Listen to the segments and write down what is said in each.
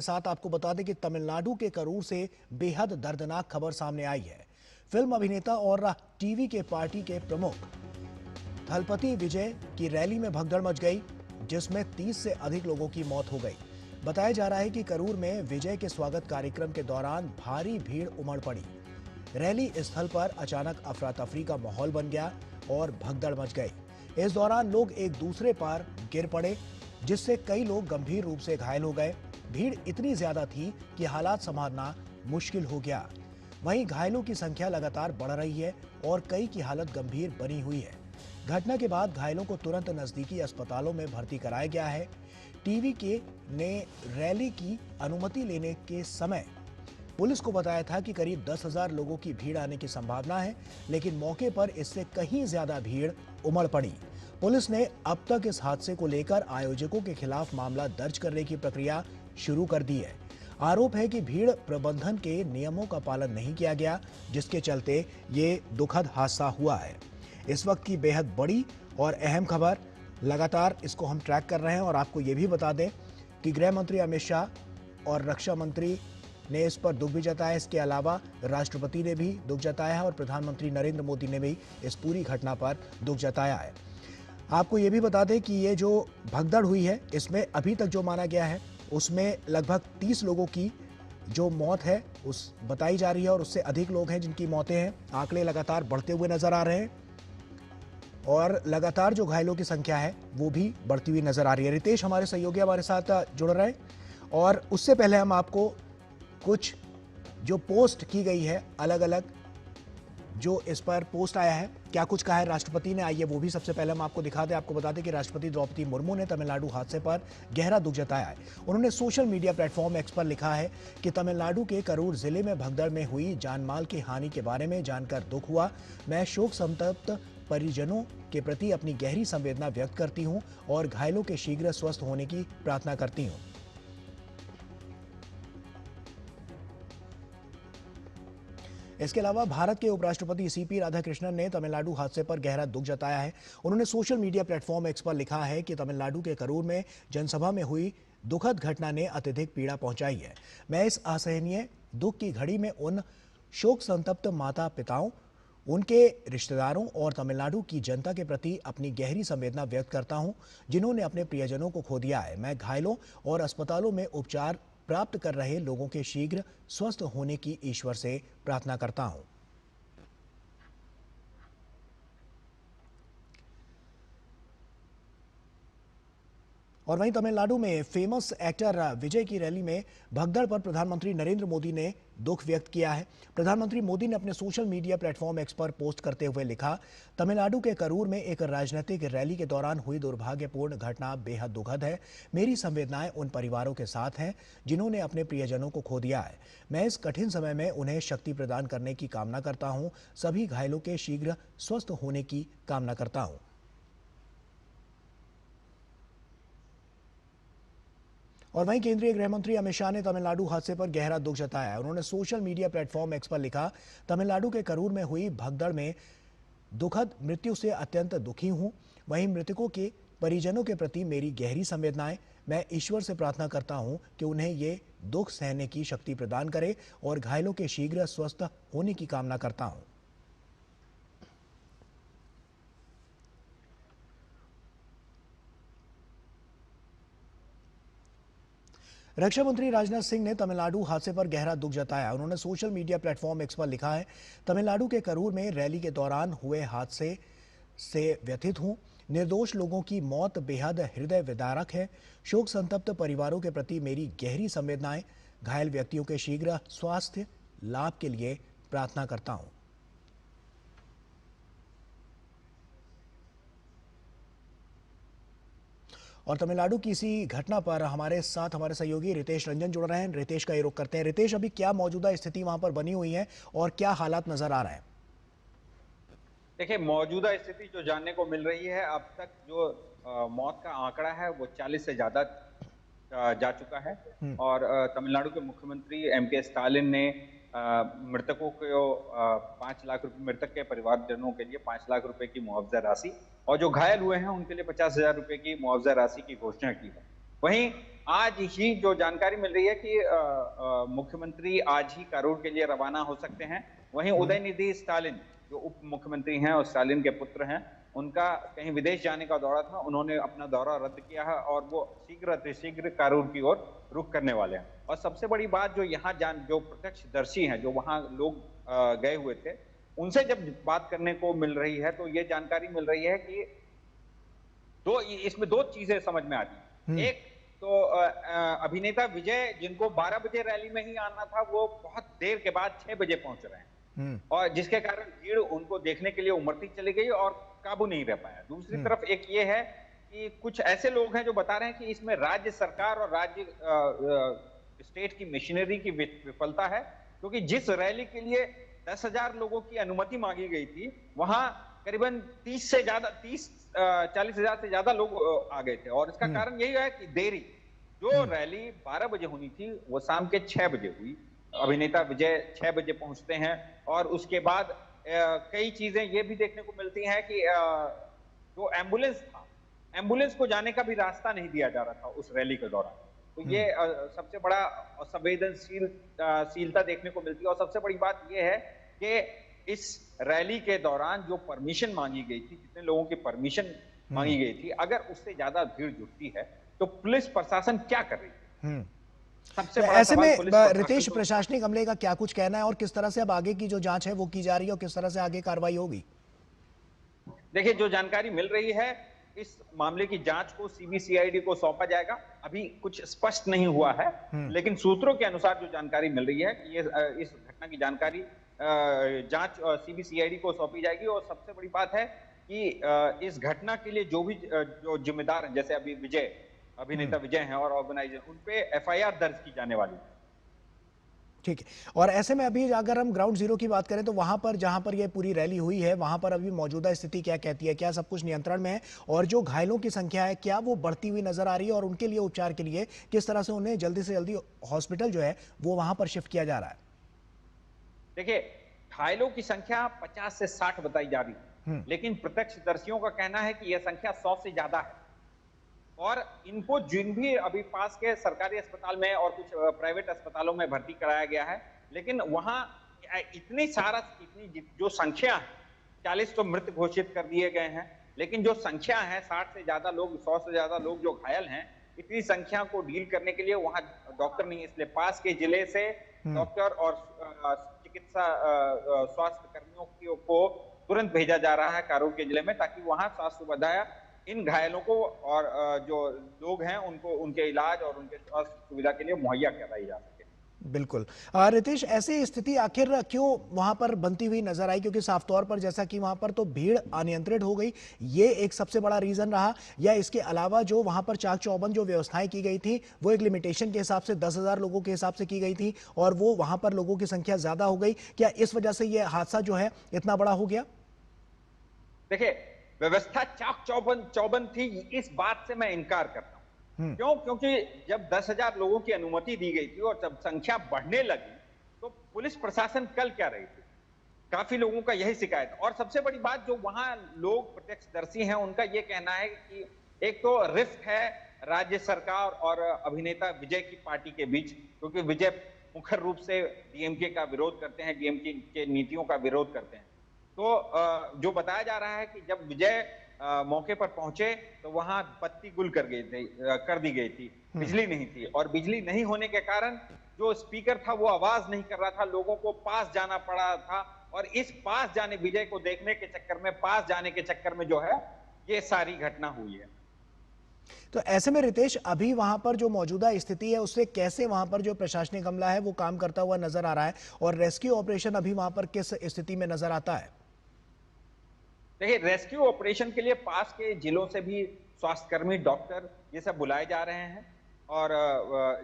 साथ आपको बता दें कि तमिलनाडु के करूर से बेहद दर्दनाक खबर सामने आई है। फिल्म अभिनेता और टीवी के पार्टी के प्रमुख थलपति विजय की रैली में भगदड़ मच गई, जिसमें 30 से अधिक लोगों की मौत हो गई। बताया जा रहा है कि करूर में विजय के स्वागत कार्यक्रम के दौरान भारी भीड़ उमड़ पड़ी। रैली स्थल पर अचानक अफरा तफरी का माहौल बन गया और भगदड़ मच गई। इस दौरान लोग एक दूसरे पर गिर पड़े, जिससे कई लोग गंभीर रूप से घायल हो गए। भीड़ इतनी ज्यादा थी कि हालात संभालना मुश्किल हो गया। वहीं घायलों की संख्या लगातार बढ़ रही है और कई की हालत गंभीर बनी हुई है। घटना के बाद घायलों को तुरंत नजदीकी अस्पतालों में भर्ती कराया गया है। टीवी के ने रैली की अनुमति लेने के समय पुलिस को बताया था कि करीब 10,000 लोगों की भीड़ आने की संभावना है, लेकिन मौके पर इससे कहीं ज्यादा भीड़ उमड़ पड़ी। पुलिस ने अब तक इस हादसे को लेकर आयोजकों के खिलाफ मामला दर्ज करने की प्रक्रिया शुरू कर दी है। आरोप है कि भीड़ प्रबंधन के नियमों का पालन नहीं किया गया, जिसके चलते ये दुखद हादसा हुआ है। इस वक्त की बेहद बड़ी और अहम खबर, लगातार इसको हम ट्रैक कर रहे हैं और आपको ये भी बता दें कि गृह मंत्री अमित शाह और रक्षा मंत्री ने इस पर दुख भी जताया। इसके अलावा राष्ट्रपति ने भी दुख जताया है और प्रधानमंत्री नरेंद्र मोदी ने भी इस पूरी घटना पर दुख जताया है। आपको ये भी बता दें कि ये जो भगदड़ हुई है, इसमें अभी तक जो माना गया है उसमें लगभग 30 लोगों की जो मौत है उस बताई जा रही है और उससे अधिक लोग हैं जिनकी मौतें हैं। आंकड़े लगातार बढ़ते हुए नजर आ रहे हैं और लगातार जो घायलों की संख्या है वो भी बढ़ती हुई नजर आ रही है। रितेश हमारे सहयोगी हमारे साथ जुड़ रहे हैं और उससे पहले हम आपको कुछ जो पोस्ट की गई है, अलग अलग जो इस पर पोस्ट आया है, क्या कुछ कहा है राष्ट्रपति ने, आइए वो भी सबसे पहले हम आपको दिखा दें। आपको बता दें कि राष्ट्रपति द्रौपदी मुर्मू ने तमिलनाडु हादसे पर गहरा दुख जताया है। उन्होंने सोशल मीडिया प्लेटफॉर्म एक्स पर लिखा है कि तमिलनाडु के करूर जिले में भगदड़ में हुई जानमाल की हानि के बारे में जानकर दुख हुआ। मैं शोक संतप्त परिजनों के प्रति अपनी गहरी संवेदना व्यक्त करती हूं और घायलों के शीघ्र स्वस्थ होने की प्रार्थना करती हूं। इसके अलावा भारत के उपराष्ट्रपति सीपी राधाकृष्णन ने तमिलनाडु हादसे पर गहरा दुख जताया है। उन्होंने सोशल मीडिया प्लेटफॉर्म एक्स पर लिखा है कि तमिलनाडु के करूर में जनसभा में हुई दुखद घटना ने अत्यधिक पीड़ा पहुंचाई है। मैं इस असहनीय दुख की घड़ी में उन शोक संतप्त माता पिताओं, उनके रिश्तेदारों और तमिलनाडु की जनता के प्रति अपनी गहरी संवेदना व्यक्त करता हूं, जिन्होंने अपने प्रियजनों को खो दिया है। मैं घायलों और अस्पतालों में उपचार प्राप्त कर रहे लोगों के शीघ्र स्वस्थ होने की ईश्वर से प्रार्थना करता हूं। और वहीं तमिलनाडु में फेमस एक्टर विजय की रैली में भगदड़ पर प्रधानमंत्री नरेंद्र मोदी ने दुख व्यक्त किया है। प्रधानमंत्री मोदी ने अपने सोशल मीडिया प्लेटफॉर्म एक्स पर पोस्ट करते हुए लिखा, तमिलनाडु के करूर में एक राजनीतिक रैली के दौरान हुई दुर्भाग्यपूर्ण घटना बेहद दुखद है। मेरी संवेदनाएं उन परिवारों के साथ हैं जिन्होंने अपने प्रियजनों को खो दिया है। मैं इस कठिन समय में उन्हें शक्ति प्रदान करने की कामना करता हूं। सभी घायलों के शीघ्र स्वस्थ होने की कामना करता हूं। और वहीं केंद्रीय गृह मंत्री अमित शाह ने तमिलनाडु हादसे पर गहरा दुख जताया है। उन्होंने सोशल मीडिया प्लेटफॉर्म एक्स पर लिखा, तमिलनाडु के करूर में हुई भगदड़ में दुखद मृत्यु से अत्यंत दुखी हूं। वहीं मृतकों के परिजनों के प्रति मेरी गहरी संवेदनाएं। मैं ईश्वर से प्रार्थना करता हूं कि उन्हें ये दुख सहने की शक्ति प्रदान करे और घायलों के शीघ्र स्वस्थ होने की कामना करता हूं। रक्षा मंत्री राजनाथ सिंह ने तमिलनाडु हादसे पर गहरा दुख जताया। उन्होंने सोशल मीडिया प्लेटफॉर्म एक्स पर लिखा है, तमिलनाडु के करूर में रैली के दौरान हुए हादसे से व्यथित हूं। निर्दोष लोगों की मौत बेहद हृदय विदारक है। शोक संतप्त परिवारों के प्रति मेरी गहरी संवेदनाएं। घायल व्यक्तियों के शीघ्र स्वास्थ्य लाभ के लिए प्रार्थना करता हूं। और तमिलनाडु की इसी घटना पर हमारे साथ हमारे सहयोगी रितेश रंजन जुड़ रहे हैं। रितेश का ये रुख करते हैं। रितेश, अभी क्या मौजूदा स्थिति वहां पर बनी हुई है और क्या हालात नजर आ रहे हैं? देखिए, मौजूदा स्थिति जो जानने को मिल रही है, अब तक जो मौत का आंकड़ा है वो 40 से ज्यादा जा चुका है। हम्म। और तमिलनाडु के मुख्यमंत्री एम.के. स्टालिन ने मृतकों को 5 लाख रुपए, मृतक के परिवारजनों के लिए 5 लाख रुपए की मुआवजा राशि और जो घायल हुए हैं उनके लिए 50,000 रुपए की मुआवजा राशि की घोषणा की है। वहीं आज ही जो जानकारी मिल रही है कि मुख्यमंत्री आज ही कारूर के लिए रवाना हो सकते हैं। वहीं उदयनिधि स्टालिन जो उप मुख्यमंत्री हैं और स्टालिन के पुत्र हैं, उनका कहीं विदेश जाने का दौरा था, उन्होंने अपना दौरा रद्द किया है और वो शीघ्र अतिशीघ्र कारूर की ओर रुख करने वाले हैं। और सबसे बड़ी बात जो यहाँ जो प्रत्यक्षदर्शी हैं, जो वहां लोग गए हुए थे, उनसे जब बात करने को मिल रही है तो ये जानकारी मिल रही है कि इसमें दो चीजें समझ में आती हैं। एक तो अभिनेता विजय, जिनको 12 बजे रैली में ही आना था, वो बहुत देर के बाद 6 बजे पहुंच रहे हैं और जिसके कारण भीड़ उनको देखने के लिए उमड़ती चली गई और काबू नहीं रह पाया। दूसरी तरफ एक ये है कि कुछ ऐसे लोग हैं जो बता रहे हैं कि इसमें राज्य सरकार और राज्य स्टेट की मशीनरी की विफलता है, क्योंकि जिस रैली के लिए 10,000 लोगों की अनुमति मांगी गई थी, वहां करीबन 40,000 से ज्यादा लोग आ गए थे। और इसका कारण यही है कि देरी, जो रैली 12 बजे होनी थी वो शाम के 6 बजे हुई। अभिनेता विजय 6 बजे पहुंचते हैं और उसके बाद कई चीजें ये भी देखने को मिलती हैं कि जो एम्बुलेंस था, एम्बुलेंस को जाने का भी रास्ता नहीं दिया जा रहा था उस रैली के दौरान। तो ये सबसे बड़ा संवेदनशीलता देखने को मिलती है। और सबसे बड़ी बात ये है कि इस रैली के दौरान जो परमिशन मांगी गई थी, जितने लोगों की परमिशन मांगी गई थी, अगर उससे ज्यादा भीड़ जुटती है तो पुलिस प्रशासन क्या कर रही है? सबसे बड़ा ऐसे में सवाल रितेश, प्रशासनिक अमले का क्या कुछ कहना है और किस तरह से अब आगे की जो जांच है वो की जा रही है और किस तरह से आगे कार्रवाई होगी? देखिए, जो जानकारी मिल रही है, इस मामले की जांच को सीबीसीआईडी को सौंपा जाएगा। अभी कुछ स्पष्ट नहीं हुआ है, लेकिन सूत्रों के अनुसार जो जानकारी मिल रही है कि इस घटना की जानकारी जांच सीबीसीआईडी को सौंपी जाएगी। और सबसे बड़ी बात है कि इस घटना के लिए जो जिम्मेदार हैं, जैसे अभी अभिनेता विजय हैं और ऑर्गेनाइजर, उन पे एफआईआर दर्ज की जाने वाली है। ठीक है। और ऐसे में अभी अगर हम ग्राउंड जीरो की बात करें तो वहां पर जहां पर ये पूरी रैली हुई है, वहां पर अभी मौजूदा स्थिति क्या कहती है? क्या सब कुछ नियंत्रण में है? और जो घायलों की संख्या है, क्या वो बढ़ती हुई नजर आ रही है? और उनके लिए उपचार के लिए किस तरह से उन्हें जल्दी से जल्दी हॉस्पिटल जो है वो वहां पर शिफ्ट किया जा रहा है? देखिए, घायलों की संख्या 50 से 60 बताई जा रही है, लेकिन प्रत्यक्षदर्शियों का कहना है कि यह संख्या 100 से ज्यादा है। और इनको जिन भी अभी पास के सरकारी अस्पताल में और कुछ प्राइवेट अस्पतालों में भर्ती कराया गया है, लेकिन वहां इतनी जो संख्या है, 40 तो मृत घोषित कर दिए गए हैं, लेकिन जो संख्या है 60 से ज्यादा लोग, 100 से ज्यादा लोग जो घायल हैं, इतनी संख्या को डील करने के लिए वहां डॉक्टर नहीं है। इसलिए पास के जिले से डॉक्टर और चिकित्सा स्वास्थ्य कर्मियों को तुरंत भेजा जा रहा है कारूर के जिले में, ताकि वहां स्वास्थ्य सुविधाएं इन घायलों को और जो लोग हैं उनको उनके इलाज और उनके स्वास्थ्य सुविधा के लिए मुहैया कराई जा सके। बिल्कुल। रितेश, ऐसी स्थिति आखिर क्यों वहां पर बनती हुई नजर आई? क्योंकि साफ तौर पर जैसा कि वहां पर तो भीड़ अनियंत्रित हो गई, ये एक सबसे बड़ा रीजन रहा, या इसके अलावा जो वहां पर चाक चौबंद जो व्यवस्थाएं की गई थी वो एक लिमिटेशन के हिसाब से 10,000 लोगों के हिसाब से की गई थी और वो वहां पर लोगों की संख्या ज्यादा हो गई? क्या इस वजह से ये हादसा जो है इतना बड़ा हो गया? देखिए, व्यवस्था चाक चौबंद थी, इस बात से मैं इनकार करता हूं। क्यों? क्योंकि जब 10,000 लोगों की अनुमति दी गई थी और जब संख्या बढ़ने लगी तो पुलिस प्रशासन कर क्या रही थी? काफी लोगों का यही शिकायत। और सबसे बड़ी बात, जो वहां लोग प्रत्यक्षदर्शी हैं, उनका यह कहना है कि एक तो रिफ्ट है राज्य सरकार और अभिनेता विजय की पार्टी के बीच, क्योंकि विजय मुखर रूप से डीएमके का विरोध करते हैं, डीएमके के नीतियों का विरोध करते हैं। तो जो बताया जा रहा है कि जब विजय मौके पर पहुंचे तो वहां बत्ती गुल कर दी गई थी, बिजली नहीं थी। और बिजली नहीं होने के कारण जो स्पीकर था वो आवाज नहीं कर रहा था, लोगों को पास जाना पड़ा था। और इस पास जाने, विजय को देखने के चक्कर में, पास जाने के चक्कर में जो है ये सारी घटना हुई है। तो ऐसे में रितेश, अभी वहां पर जो मौजूदा स्थिति है उससे कैसे वहां पर जो प्रशासनिक अमला है वो काम करता हुआ नजर आ रहा है और रेस्क्यू ऑपरेशन अभी वहां पर किस स्थिति में नजर आता है? देखिए, रेस्क्यू ऑपरेशन के लिए पास के जिलों से भी स्वास्थ्यकर्मी, डॉक्टर, ये सब बुलाए जा रहे हैं और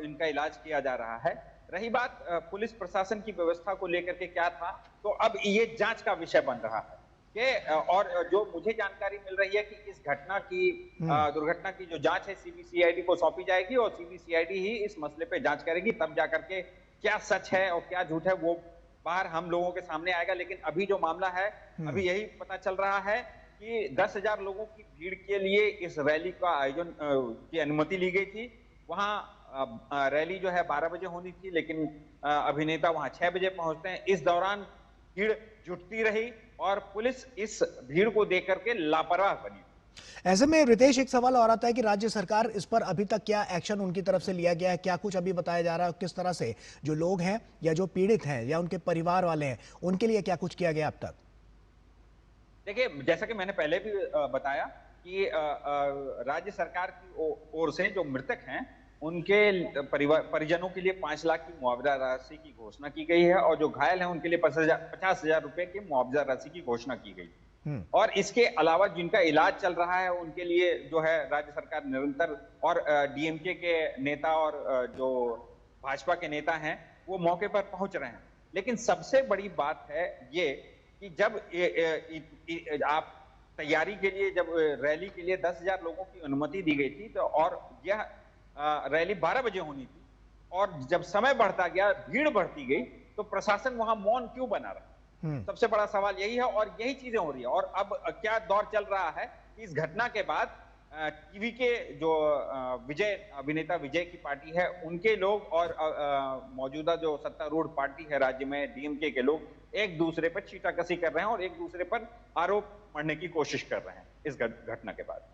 इनका इलाज किया जा रहा है। रही बात पुलिस प्रशासन की व्यवस्था को लेकर के क्या था, तो अब ये जांच का विषय बन रहा है कि और जो मुझे जानकारी मिल रही है कि इस घटना की दुर्घटना की जो जांच है सीबीसीआईडी को सौंपी जाएगी और सीबीसीआईडी ही इस मसले पे जांच करेगी। तब जाकर के क्या सच है और क्या झूठ है वो बाहर हम लोगों के सामने आएगा। लेकिन अभी जो मामला है, अभी यही पता चल रहा है कि 10,000 लोगों की भीड़ के लिए इस रैली का आयोजन की अनुमति ली गई थी। वहां रैली जो है 12 बजे होनी थी, लेकिन अभिनेता वहां 6 बजे पहुंचते हैं। इस दौरान भीड़ जुटती रही और पुलिस इस भीड़ को देख करके लापरवाह बनी। ऐसे में रितेश, एक सवाल और आता है कि राज्य सरकार इस पर अभी तक क्या एक्शन उनकी तरफ से लिया गया है? क्या कुछ अभी बताया जा रहा है? किस तरह से जो लोग हैं या जो पीड़ित हैं या उनके परिवार वाले हैं, उनके लिए क्या कुछ किया गया अब तक? देखिए, जैसा कि मैंने पहले भी बताया कि राज्य सरकार की ओर से जो मृतक हैं उनके परिजनों के लिए 5 लाख की मुआवजा राशि की घोषणा की गई है और जो घायल हैं उनके लिए 50,000 रुपए की मुआवजा राशि की घोषणा की गई। और इसके अलावा जिनका इलाज चल रहा है उनके लिए जो है राज्य सरकार निरंतर, और डीएमके के नेता और जो भाजपा के नेता हैं वो मौके पर पहुंच रहे हैं। लेकिन सबसे बड़ी बात है ये कि जब आप तैयारी के लिए, जब रैली के लिए 10,000 लोगों की अनुमति दी गई थी, तो और यह रैली 12 बजे होनी थी, और जब समय बढ़ता गया, भीड़ बढ़ती गई, तो प्रशासन वहां मौन क्यों बना रहा? सबसे बड़ा सवाल यही है, और यही चीजें हो रही है। और अब क्या दौर चल रहा है कि इस घटना के बाद टीवी के जो अभिनेता विजय की पार्टी है, उनके लोग और मौजूदा जो सत्तारूढ़ पार्टी है राज्य में, डीएमके के लोग एक दूसरे पर छींटाकशी कर रहे हैं और एक दूसरे पर आरोप मढ़ने की कोशिश कर रहे हैं इस घटना के बाद।